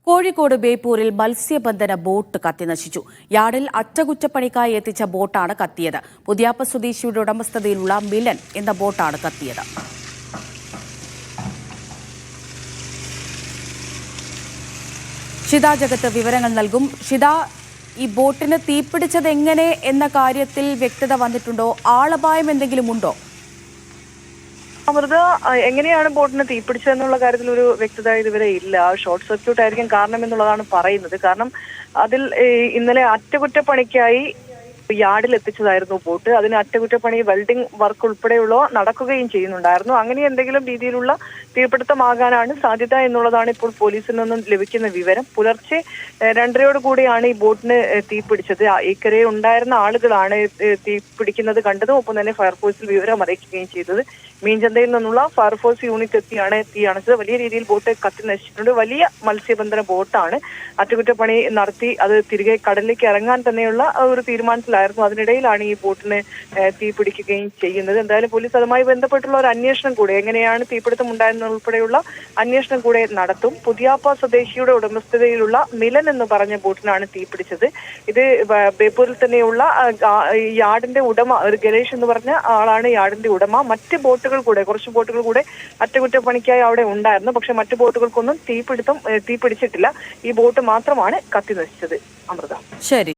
കോഴിക്കോട് ബേപ്പൂരിൽ മത്സ്യബന്ധന ബോട്ട് കത്തിനശിച്ചു. യാർഡിൽ അറ്റകുറ്റപ്പണിക്കായി എത്തിച്ച ബോട്ടാണ് കത്തിയത്. പുതിയാപ്പ സ്വദേശിയുടെ ഉടമസ്ഥതയിലുള്ള മിലൻ എന്ന ബോട്ടാണ് കത്തിയത്. ഷിത ജഗത്ത് വിവരങ്ങൾ നൽകും. ഷിത, ഈ ബോട്ടിന് തീപിടിച്ചത് എങ്ങനെ എന്ന കാര്യത്തിൽ വ്യക്തത വന്നിട്ടുണ്ടോ? ആളപായം എന്തെങ്കിലും ഉണ്ടോ? അമൃത, എങ്ങനെയാണ് ബോട്ടിന് തീപിടിച്ചതെന്നുള്ള കാര്യത്തിൽ ഒരു വ്യക്തത ഇതുവരെ ഇല്ല. ഷോർട്ട് സർക്യൂട്ട് ആയിരിക്കും കാരണം എന്നുള്ളതാണ് പറയുന്നത്. കാരണം അതിൽ ഇന്നലെ അറ്റകുറ്റപ്പണിക്കായി യാർഡിൽ എത്തിച്ചതായിരുന്നു ബോട്ട്. അതിന് അറ്റകുറ്റപ്പണി, വെൽഡിംഗ് വർക്ക് ഉൾപ്പെടെയുള്ള നടക്കുകയും ചെയ്യുന്നുണ്ടായിരുന്നു. അങ്ങനെ എന്തെങ്കിലും രീതിയിലുള്ള തീപിടുത്തമാകാനാണ് സാധ്യത എന്നുള്ളതാണ് ഇപ്പോൾ പോലീസിൽ നിന്നും ലഭിക്കുന്ന വിവരം. പുലർച്ചെ 2:30 കൂടിയാണ് ഈ ബോട്ടിന് തീപിടിച്ചത്. ഇക്കരെ ഉണ്ടായിരുന്ന ആളുകളാണ് തീപിടിക്കുന്നത് കണ്ടതും ഒപ്പം തന്നെ ഫയർഫോഴ്സിൽ വിവരം അറിയിക്കുകയും ചെയ്തത്. മീൻചന്തയിൽ നിന്നുള്ള ഫയർഫോഴ്സ് യൂണിറ്റ് എത്തിയാണ് തീ അണച്ചത്. വലിയ രീതിയിൽ ബോട്ട് കത്തി നശിച്ചിട്ടുണ്ട്. വലിയ മത്സ്യബന്ധന ബോട്ടാണ്. അറ്റകുറ്റപ്പണി നടത്തി അത് തിരികെ കടലിലേക്ക് ഇറങ്ങാൻ തന്നെയുള്ള ഒരു തീരുമാനത്തിലായിരുന്നു. അതിനിടയിലാണ് ഈ ബോട്ടിന് തീ പിടിക്കുകയും ചെയ്യുന്നത്. എന്തായാലും പോലീസ് അതുമായി ബന്ധപ്പെട്ടുള്ള ഒരു അന്വേഷണം കൂടെ, എങ്ങനെയാണ് തീപിടുത്തം ഉണ്ടായെന്ന ഉൾപ്പെടെയുള്ള അന്വേഷണം കൂടെ നടത്തും. പുതിയാപ്പ സ്വദേശിയുടെ ഉടമസ്ഥതയിലുള്ള മിലൻ എന്ന് പറഞ്ഞ ബോട്ടിനാണ് തീപിടിച്ചത്. ഇത് ബേപ്പൂരിൽ തന്നെയുള്ള യാർഡിന്റെ ഉടമ, ഒരു ഗണേഷ് എന്ന് പറഞ്ഞ ആളാണ് യാർഡിന്റെ ഉടമ. മറ്റ് കുറച്ച് ബോട്ടുകൾ കൂടെ അറ്റകുറ്റപ്പണിക്കായി അവിടെ ഉണ്ടായിരുന്നു. പക്ഷെ മറ്റു ബോട്ടുകൾക്കൊന്നും തീ പിടിച്ചിട്ടില്ല. ഈ ബോട്ട് മാത്രമാണ് കത്തി നശിച്ചത്. അമൃത. ശരി.